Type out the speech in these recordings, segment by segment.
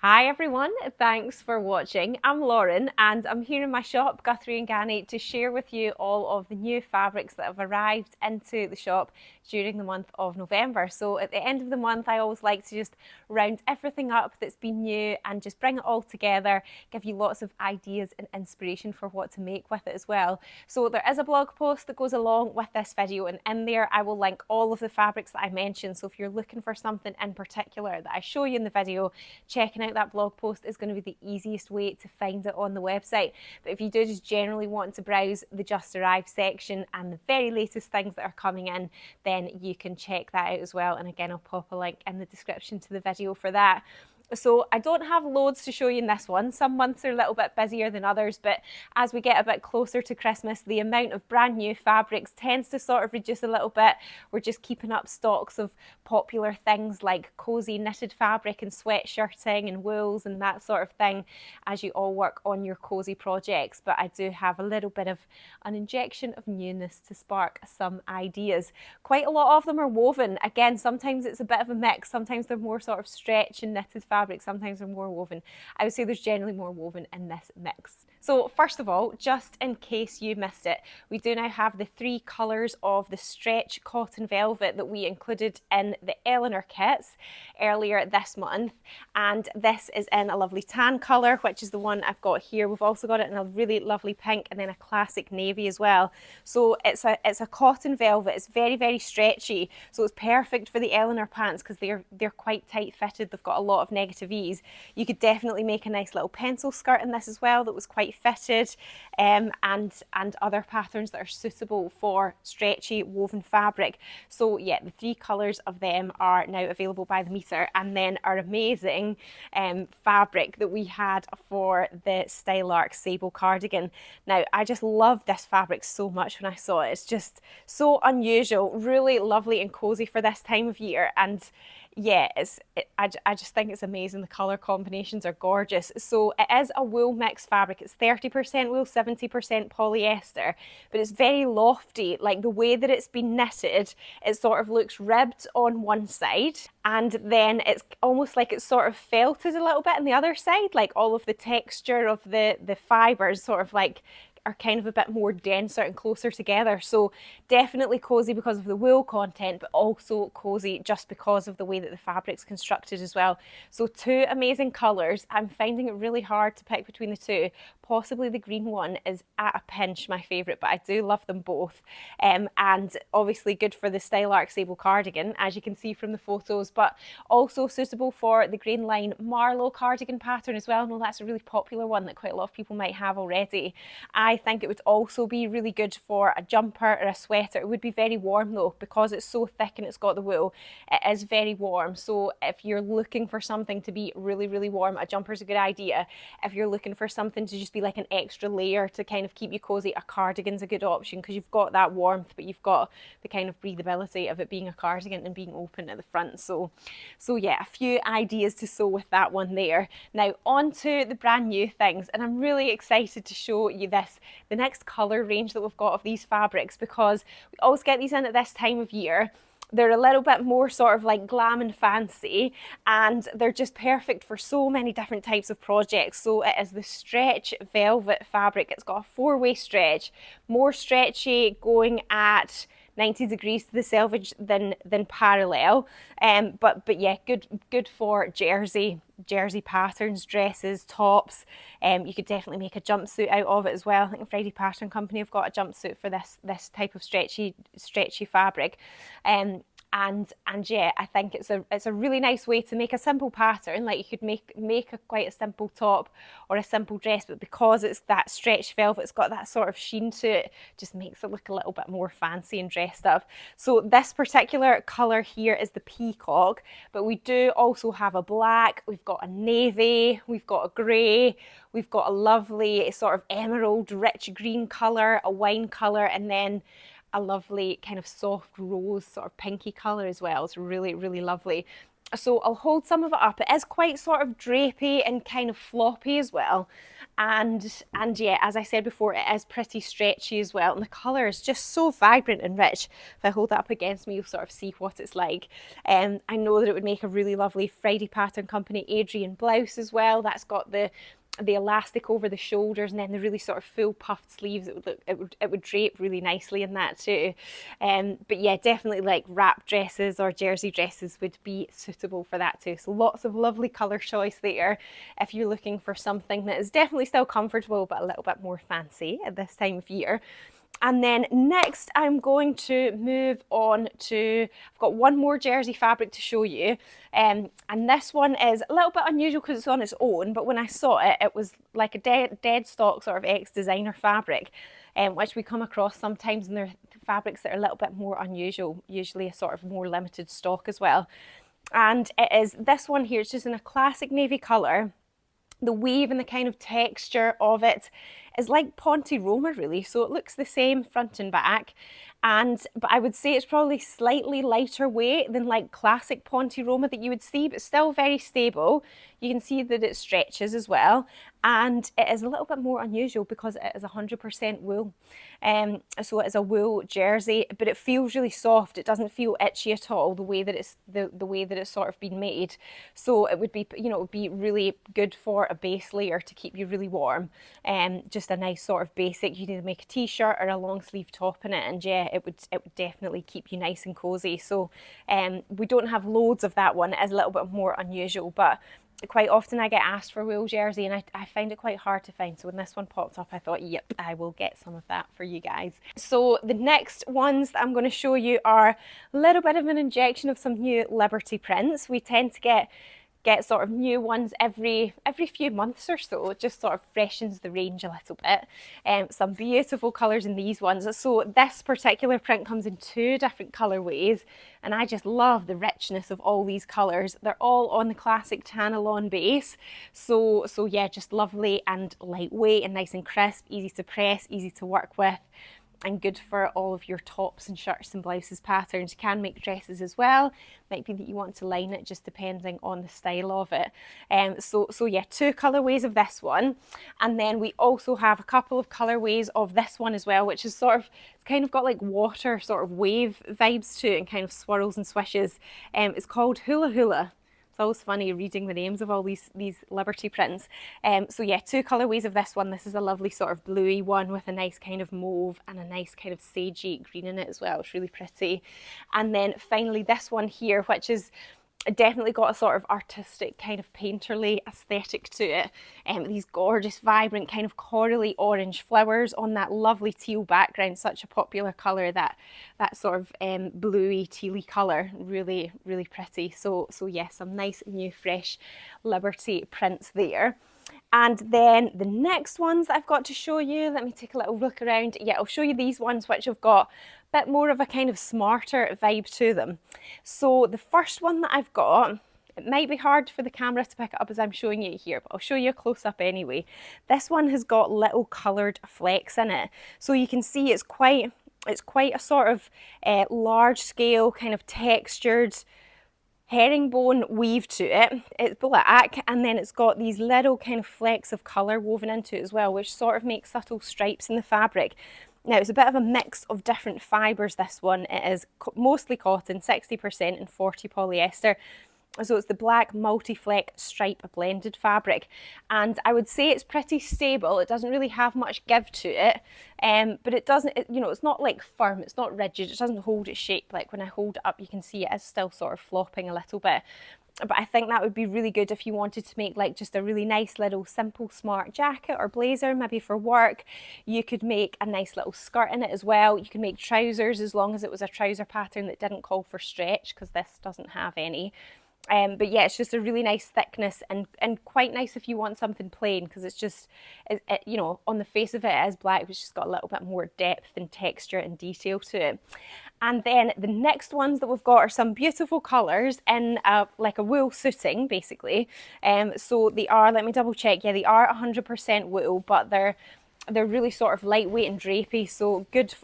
Hi everyone, thanks for watching. I'm Lauren and I'm here in my shop, Guthrie and Ganny, to share with you all of the new fabrics that have arrived into the shop during the month of November. So at the end of the month, I always like to just round everything up that's been new and just bring it all together, give you lots of ideas and inspiration for what to make with it as well. So there is a blog post that goes along with this video, and in there I will link all of the fabrics that I mentioned. So if you're looking for something in particular that I show you in the video, checking out that blog post is going to be the easiest way to find it on the website. But if you do just generally want to browse the just arrived section and the very latest things that are coming in, then you can check that out as well. And again, I'll pop a link in the description to the video for that. So I don't have loads to show you in this one. Some months are a little bit busier than others, but as we get a bit closer to Christmas, the amount of brand new fabrics tends to sort of reduce a little bit. We're just keeping up stocks of popular things like cozy knitted fabric and sweatshirting and wools and that sort of thing as you all work on your cozy projects. But I do have a little bit of an injection of newness to spark some ideas. Quite a lot of them are woven. Again, sometimes it's a bit of a mix. Sometimes they're more sort of stretch and knitted fabric, sometimes they're more woven. I would say there's generally more woven in this mix. So first of all, just in case you missed it, we do now have the 3 colours of the stretch cotton velvet that we included in the Eleanor kits earlier this month. And this is in a lovely tan colour, which is the one I've got here. We've also got it in a really lovely pink and then a classic navy as well. So it's a cotton velvet. It's very, very stretchy. So it's perfect for the Eleanor pants because they're quite tight fitted. They've got a lot of negative ease. You could definitely make a nice little pencil skirt in this as well that was quite fitted, and other patterns that are suitable for stretchy woven fabric. So yeah, the 3 colours of them are now available by the metre, and then our amazing fabric that we had for the Stylark Sable Cardigan. Now I just love this fabric so much when I saw it. It's just so unusual, really lovely and cosy for this time of year, and yeah, I just think it's amazing. The colour combinations are gorgeous. So it is a wool mix fabric. It's 30% wool, 70% polyester, but it's very lofty. Like the way that it's been knitted, it sort of looks ribbed on one side, and then it's almost like it's sort of felted a little bit on the other side. Like all of the texture of the fibres sort of like are kind of a bit more denser and closer together. So definitely cozy because of the wool content, but also cozy just because of the way that the fabric's constructed as well. So 2 amazing colours. I'm finding it really hard to pick between the 2. Possibly the green one is at a pinch my favourite, but I do love them both. And obviously good for the Stylark Sable Cardigan, as you can see from the photos, but also suitable for the Grain Line Marlowe cardigan pattern as well. I know that's a really popular one that quite a lot of people might have already. I think it would also be really good for a jumper or a sweater. It would be very warm though, because it's so thick and it's got the wool. It is very warm. So if you're looking for something to be really, really warm, a jumper is a good idea. If you're looking for something to just be like an extra layer to kind of keep you cozy, a cardigan's a good option because you've got that warmth, but you've got the kind of breathability of it being a cardigan and being open at the front. So yeah, a few ideas to sew with that one there. Now on to the brand new things, and I'm really excited to show you the next colour range that we've got of these fabrics, because we always get these in at this time of year. They're a little bit more sort of like glam and fancy, and they're just perfect for so many different types of projects. So it is the stretch velvet fabric. It's got a 4-way stretch, more stretchy, going at 90 degrees to the selvage than parallel, but yeah, good for jersey patterns, dresses, tops. You could definitely make a jumpsuit out of it as well. I think Friday Pattern Company have got a jumpsuit for this type of stretchy fabric. And yeah, I think it's a really nice way to make a simple pattern. Like you could make quite a simple top or a simple dress, but because it's that stretched velvet, it's got that sort of sheen to it, just makes it look a little bit more fancy and dressed up. So this particular colour here is the peacock, but we do also have a black, we've got a navy, we've got a grey, we've got a lovely sort of emerald rich green colour, a wine colour, and then a lovely kind of soft rose sort of pinky colour as well. It's really, really lovely. So I'll hold some of it up. It is quite sort of drapey and kind of floppy as well. And yeah, as I said before, it is pretty stretchy as well. And the colour is just so vibrant and rich. If I hold that up against me, you'll sort of see what it's like. I know that it would make a really lovely Friday Pattern Company Adrian blouse as well. That's got the elastic over the shoulders and then the really sort of full puffed sleeves. It would drape really nicely in that too. But yeah, definitely like wrap dresses or jersey dresses would be suitable for that too. So lots of lovely colour choice there if you're looking for something that is definitely still comfortable but a little bit more fancy at this time of year. And then next I'm going to move on to, I've got one more jersey fabric to show you. And this one is a little bit unusual because it's on its own, but when I saw it, it was like a dead stock sort of ex-designer fabric, which we come across sometimes, and they're fabrics that are a little bit more unusual, usually a sort of more limited stock as well. And it is this one here, it's just in a classic navy colour. The weave and the kind of texture of it is like Ponte Roma really, so it looks the same front and back, but I would say it's probably slightly lighter weight than like classic Ponte Roma that you would see, but still very stable. You can see that it stretches as well, and it is a little bit more unusual because it is 100% wool. So it is a wool jersey, but it feels really soft. It doesn't feel itchy at all, the way that it's the way that it's sort of been made. So it would be, you know, it would be really good for a base layer to keep you really warm. Just a nice sort of basic. You need to make a t-shirt or a long sleeve top in it, and yeah, it would definitely keep you nice and cozy. So we don't have loads of that one. It is a little bit more unusual, but quite often I get asked for wool jersey, and I find it quite hard to find. So when this one popped up, I thought, yep, I will get some of that for you guys. So the next ones that I'm going to show you are a little bit of an injection of some new Liberty prints. We tend to get sort of new ones every few months or so. It just sort of freshens the range a little bit. Some beautiful colours in these ones. So this particular print comes in 2 different colourways, and I just love the richness of all these colours. They're all on the classic Tanalon base. So yeah, just lovely and lightweight and nice and crisp, easy to press, easy to work with, and good for all of your tops and shirts and blouses patterns. You can make dresses as well. Might be that you want to line it, just depending on the style of it. So yeah, 2 colourways of this one, and then we also have a couple of colourways of this one as well, which is sort of, it's kind of got like water sort of wave vibes to it and kind of swirls and swishes. It's called Hula Hula. It's always funny reading the names of all these Liberty prints. So yeah, 2 colourways of this one. This is a lovely sort of bluey one with a nice kind of mauve and a nice kind of sagey green in it as well. It's really pretty. And then finally this one here, which is definitely got a sort of artistic kind of painterly aesthetic to it. These gorgeous vibrant kind of corally orange flowers on that lovely teal background. Such a popular colour, that sort of bluey tealy colour. Really pretty. So yeah, some nice new fresh Liberty prints there. And then the next ones that I've got to show you, let me take a little look around. Yeah, I'll show you these ones which have got a bit more of a kind of smarter vibe to them. So the first one that I've got, it might be hard for the camera to pick it up as I'm showing you here, but I'll show you a close-up anyway. This one has got little coloured flecks in it. So you can see it's quite a sort of large scale kind of textured herringbone weave to it. It's black, and then it's got these little kind of flecks of colour woven into it as well, which sort of makes subtle stripes in the fabric. Now it's a bit of a mix of different fibres, this one. It is mostly cotton, 60%, and 40 polyester. So it's the black multi-fleck stripe blended fabric, and I would say it's pretty stable. It doesn't really have much give to it, but it doesn't, you know, it's not like firm, it's not rigid, it doesn't hold its shape. Like when I hold it up, you can see it is still sort of flopping a little bit. But I think that would be really good if you wanted to make like just a really nice little simple smart jacket or blazer, maybe for work. You could make a nice little skirt in it as well. You could make trousers, as long as it was a trouser pattern that didn't call for stretch, because this doesn't have any. But yeah, it's just a really nice thickness, and quite nice if you want something plain, because it's just, you know, on the face of it, it is black, but it's just got a little bit more depth and texture and detail to it. And then the next ones that we've got are some beautiful colours in like a wool suiting, basically. So they are, let me double check, yeah, they are 100% wool, but they're They're really sort of lightweight and drapey, so good,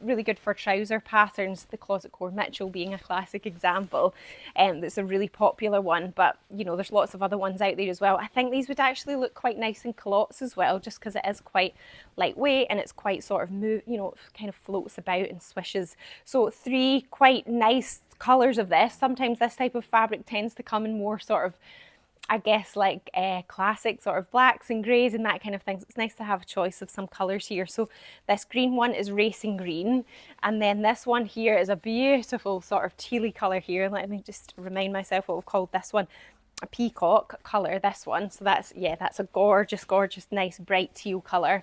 really good for trouser patterns. The Closet Core Mitchell being a classic example. That's a really popular one, but you know, there's lots of other ones out there as well. I think these would actually look quite nice in culottes as well, just because it is quite lightweight and it's quite sort of kind of floats about and swishes. So 3 quite nice colours of this. Sometimes this type of fabric tends to come in more sort of, I guess, like classic sort of blacks and greys and that kind of thing. So it's nice to have a choice of some colours here. So this green one is racing green, and then this one here is a beautiful sort of tealy colour here. Let me just remind myself what we've called this one. A peacock colour, this one. So that's, yeah, that's a gorgeous, gorgeous, nice bright teal colour.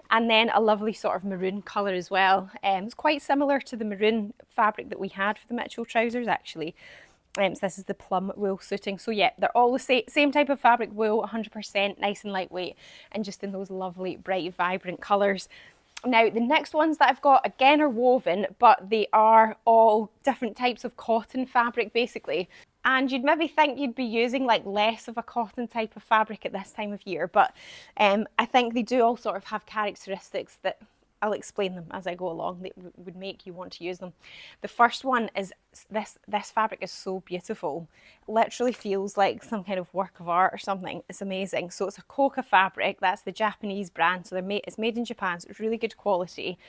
And then a lovely sort of maroon colour as well. It's quite similar to the maroon fabric that we had for the Mitchell trousers actually. So this is the Plum Will suiting. So yeah, they're all the same type of fabric, wool, 100%, nice and lightweight, and just in those lovely, bright, vibrant colours. Now, the next ones that I've got, again, are woven, but they are all different types of cotton fabric, basically. And you'd maybe think you'd be using like less of a cotton type of fabric at this time of year, but I think they do all sort of have characteristics that I'll explain them as I go along that would make you want to use them. The first one is this fabric is so beautiful. It literally feels like some kind of work of art or something. It's amazing. So it's a Coka fabric. That's the Japanese brand. So it's made in Japan. So it's really good quality.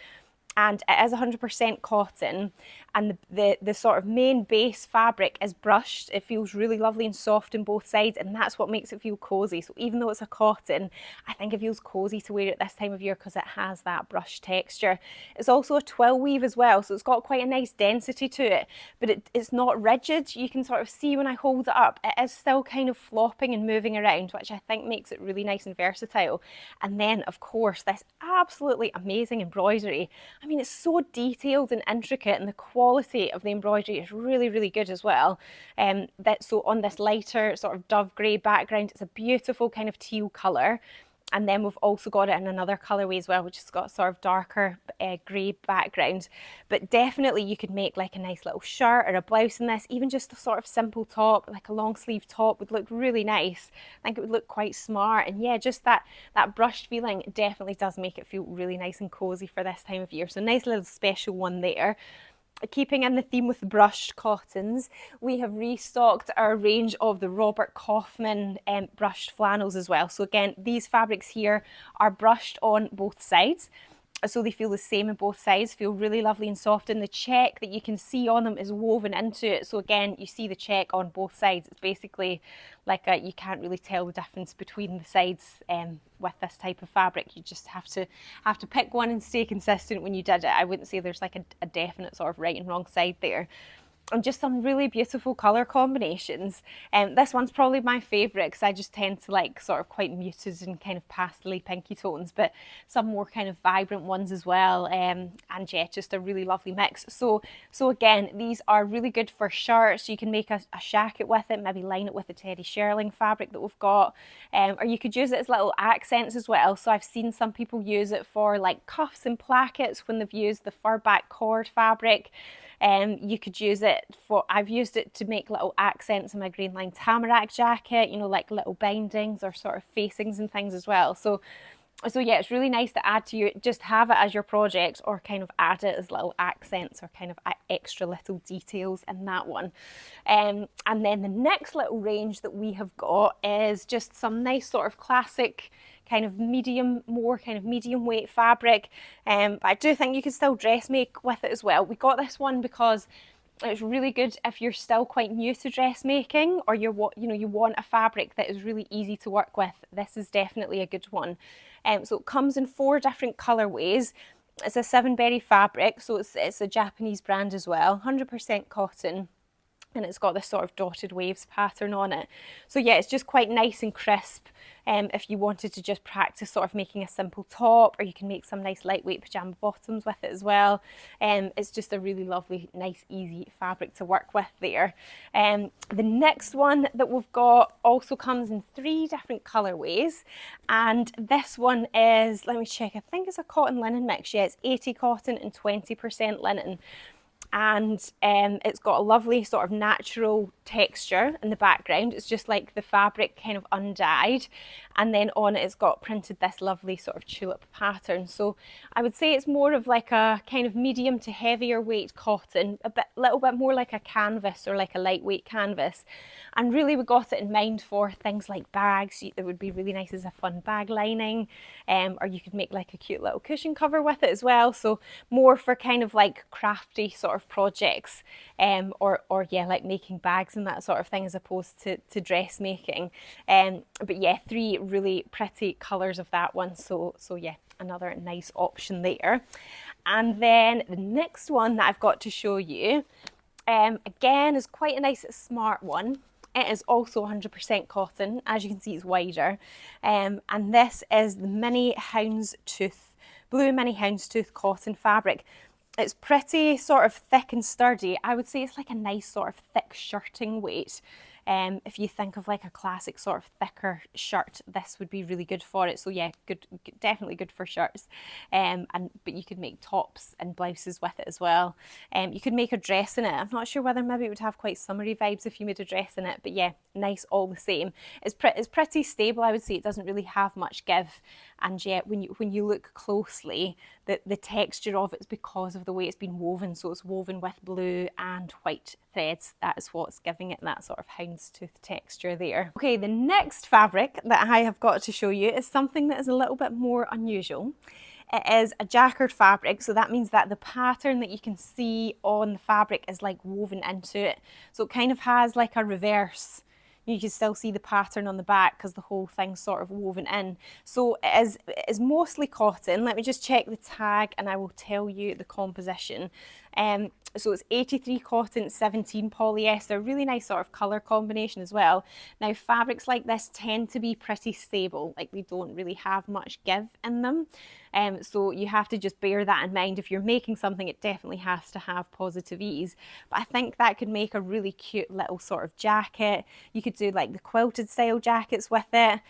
And it is 100% cotton, and the sort of main base fabric is brushed. It feels really lovely and soft on both sides, and that's what makes it feel cozy. So even though it's a cotton, I think it feels cozy to wear it this time of year because it has that brushed texture. It's also a twill weave as well, so it's got quite a nice density to it, but it's not rigid. You can sort of see when I hold it up, it is still kind of flopping and moving around, which I think makes it really nice and versatile. And then, of course, this absolutely amazing embroidery. I mean, it's so detailed and intricate, and the quality of the embroidery is really, really good as well. So on this lighter sort of dove grey background, it's a beautiful kind of teal colour. And then we've also got it in another colourway as well, which has got sort of darker grey background. But definitely you could make like a nice little shirt or a blouse in this. Even just a sort of simple top, like a long sleeve top, would look really nice. I think it would look quite smart. And yeah, just that brushed feeling definitely does make it feel really nice and cosy for this time of year. So nice little special one there. Keeping in the theme with brushed cottons, we have restocked our range of the Robert Kaufman brushed flannels as well. So again, these fabrics here are brushed on both sides, so they feel the same on both sides, feel really lovely and soft, and the check that you can see on them is woven into it. So again, you see the check on both sides. It's basically like you can't really tell the difference between the sides with this type of fabric. You just have to pick one and stay consistent when you did it. I wouldn't say there's like a definite sort of right and wrong side there. And just some really beautiful colour combinations. This one's probably my favourite because I just tend to like sort of quite muted and kind of pastel-y pinky tones, but some more kind of vibrant ones as well. And yeah, just a really lovely mix. So again, these are really good for shirts. You can make a shacket with it, maybe line it with the Teddy Sherling fabric that we've got. Or you could use it as little accents as well. So I've seen some people use it for like cuffs and plackets when they've used the fur back cord fabric. You could use it for, I've used it to make little accents in my green line tamarack jacket, you know, like little bindings or sort of facings and things as well. So yeah, it's really nice to add to your, just have it as your project or kind of add it as little accents or kind of extra little details in that one. And then the next little range that we have got is just some nice sort of classic kind of medium weight fabric. But I do think you can still dress make with it as well. We got this one because it's really good if you're still quite new to dressmaking, or you want a fabric that is really easy to work with. This is definitely a good one. So it comes in 4 different colorways. It's a 7-berry fabric, so it's a Japanese brand as well, 100% cotton. And it's got this sort of dotted waves pattern on it. So yeah, it's just quite nice and crisp if you wanted to just practice sort of making a simple top, or you can make some nice lightweight pajama bottoms with it as well. It's just a really lovely, nice, easy fabric to work with there. The next one that we've got also comes in 3 different colorways, and this one is, let me check, I think it's a cotton linen mix. Yeah, it's 80 cotton and 20% linen. and it's got a lovely sort of natural texture in the background. It's just like the fabric kind of undyed, and then on it it's got printed this lovely sort of tulip pattern. So I would say it's more of like a kind of medium to heavier weight cotton, little bit more like a canvas or like a lightweight canvas. And really we got it in mind for things like bags. It would be really nice as a fun bag lining, or you could make like a cute little cushion cover with it as well. So more for kind of like crafty sort of projects, or yeah, like making bags and that sort of thing, as opposed to dressmaking. But yeah, 3 really pretty colours of that one. So yeah, another nice option there. And then the next one that I've got to show you, again, is quite a nice smart one. It is also 100% cotton. As you can see, it's wider. And this is the mini Houndstooth, blue mini Houndstooth cotton fabric. It's pretty sort of thick and sturdy. I would say it's like a nice sort of thick shirting weight. If you think of like a classic sort of thicker shirt, this would be really good for it. So yeah, good, definitely good for shirts. But you could make tops and blouses with it as well. You could make a dress in it. I'm not sure whether maybe it would have quite summery vibes if you made a dress in it, but yeah, nice all the same. It's pretty stable. I would say it doesn't really have much give. And yet when you look closely, the texture of it is because of the way it's been woven. So it's woven with blue and white threads. That is what's giving it that sort of houndstooth texture there. Okay, the next fabric that I have got to show you is something that is a little bit more unusual. It is a jacquard fabric, so that means that the pattern that you can see on the fabric is like woven into it. So it kind of has like a reverse. You can still see the pattern on the back because the whole thing's sort of woven in. So it is mostly cotton. Let me just check the tag and I will tell you the composition. So it's 83 cotton, 17 polyester, really nice sort of colour combination as well. Now fabrics like this tend to be pretty stable, like they don't really have much give in them. So you have to just bear that in mind. If you're making something, it definitely has to have positive ease. But I think that could make a really cute little sort of jacket. You could do like the quilted style jackets with it.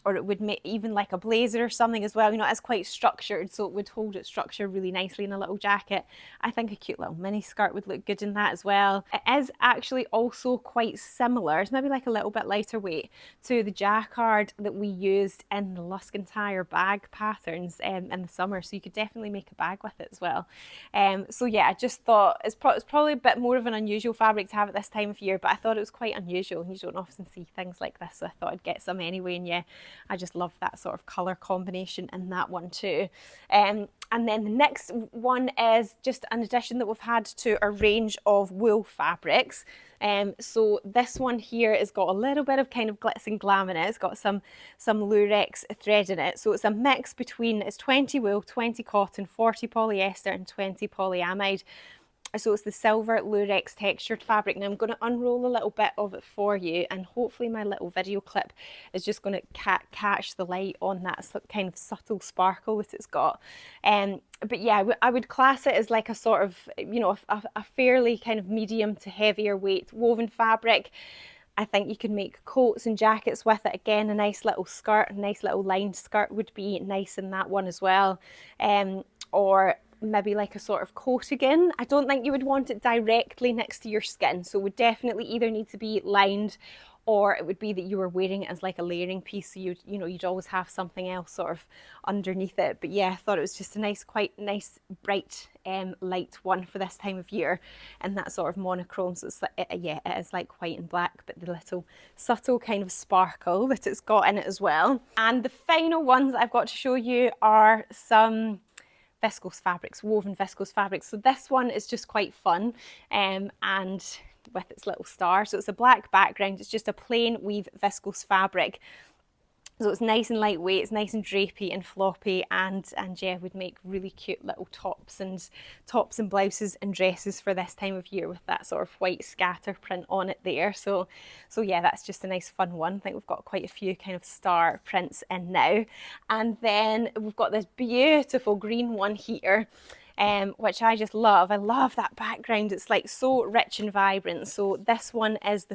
Or it would make even like a blazer or something as well. You know, it's quite structured, so it would hold its structure really nicely in a little jacket. I think a cute little mini skirt would look good in that as well. It is actually also quite similar. It's maybe like a little bit lighter weight to the jacquard that we used in the Lusk and Tire bag patterns in the summer. So you could definitely make a bag with it as well. So yeah, I just thought it's probably a bit more of an unusual fabric to have at this time of year, but I thought it was quite unusual. You don't often see things like this, so I thought I'd get some anyway. And yeah, I just love that sort of colour combination in that one too. And then the next one is just an addition that we've had to our range of wool fabrics. So this one here has got a little bit of kind of glitz and glam in it. It's got some Lurex thread in it. So it's a mix between, it's 20 wool, 20 cotton, 40 polyester and 20 polyamide. So it's the silver Lurex textured fabric. Now I'm going to unroll a little bit of it for you, and hopefully my little video clip is just going to catch the light on that kind of subtle sparkle that it's got. But yeah, I would class it as like a sort of, you know, a fairly kind of medium to heavier weight woven fabric. I think you could make coats and jackets with it. Again, a nice little skirt, a nice little lined skirt would be nice in that one as well. Or maybe like a sort of coatigan. I don't think you would want it directly next to your skin, so it would definitely either need to be lined, or it would be that you were wearing it as like a layering piece, so you'd always have something else sort of underneath it. But yeah, I thought it was just a nice, quite nice, bright, light one for this time of year, and that sort of monochrome. So it's yeah, it is like white and black, but the little subtle kind of sparkle that it's got in it as well. And the final ones I've got to show you are some viscose fabrics, woven viscose fabrics. So this one is just quite fun, and with its little star. So it's a black background, it's just a plain weave viscose fabric. So it's nice and lightweight, it's nice and drapey and floppy, and yeah, would make really cute little tops and blouses and dresses for this time of year with that sort of white scatter print on it there. So yeah, that's just a nice fun one. I think we've got quite a few kind of star prints in now. And then we've got this beautiful green one here, which I just love. I love that background. It's like so rich and vibrant. So this one is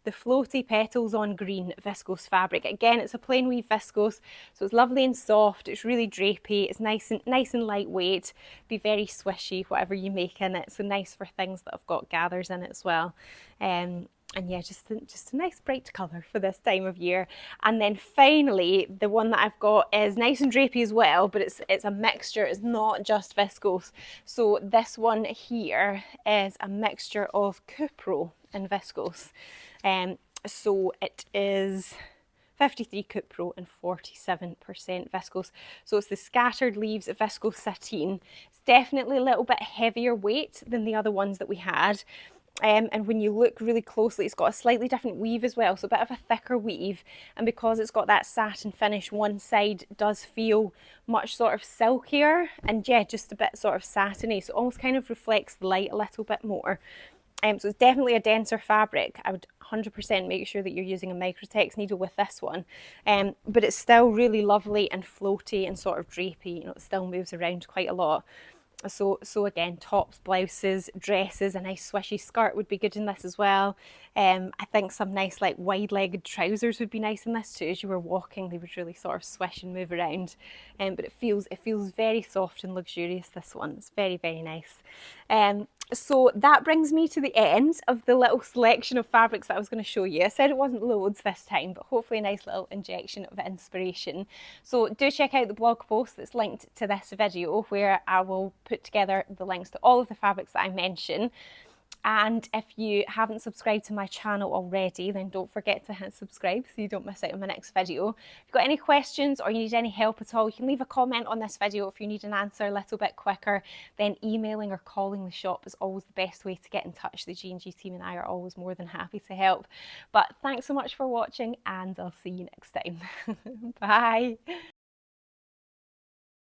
the the floaty petals on green viscose fabric. Again, it's a plain weave viscose, so it's lovely and soft, it's really drapey, it's nice and lightweight, be very swishy whatever you make in it, so nice for things that have got gathers in it as well. And yeah, just a nice bright colour for this time of year. And then finally, the one that I've got is nice and drapey as well, but it's a mixture, it's not just viscose. So this one here is a mixture of cupro and viscose. So it is 53 cupro and 47% viscose. So it's the scattered leaves of viscose sateen. It's definitely a little bit heavier weight than the other ones that we had. And when you look really closely, it's got a slightly different weave as well, so a bit of a thicker weave, and because it's got that satin finish, one side does feel much sort of silkier, and yeah, just a bit sort of satiny, so it almost kind of reflects the light a little bit more. So it's definitely a denser fabric. I would 100% make sure that you're using a microtex needle with this one, but it's still really lovely and floaty and sort of drapey, you know, it still moves around quite a lot. So again, tops, blouses, dresses, a nice swishy skirt would be good in this as well. I think some nice like wide-legged trousers would be nice in this too. As you were walking, they would really sort of swish and move around. But it feels very soft and luxurious, this one. It's very, very nice. So that brings me to the end of the little selection of fabrics that I was going to show you. I said it wasn't loads this time, but hopefully a nice little injection of inspiration. So do check out the blog post that's linked to this video, where I will put together the links to all of the fabrics that I mention. And if you haven't subscribed to my channel already, then don't forget to hit subscribe so you don't miss out on my next video. If you've got any questions or you need any help at all, you can leave a comment on this video. If you need an answer a little bit quicker, then emailing or calling the shop is always the best way to get in touch. The G&G team and I are always more than happy to help. But thanks so much for watching, and I'll see you next time. Bye.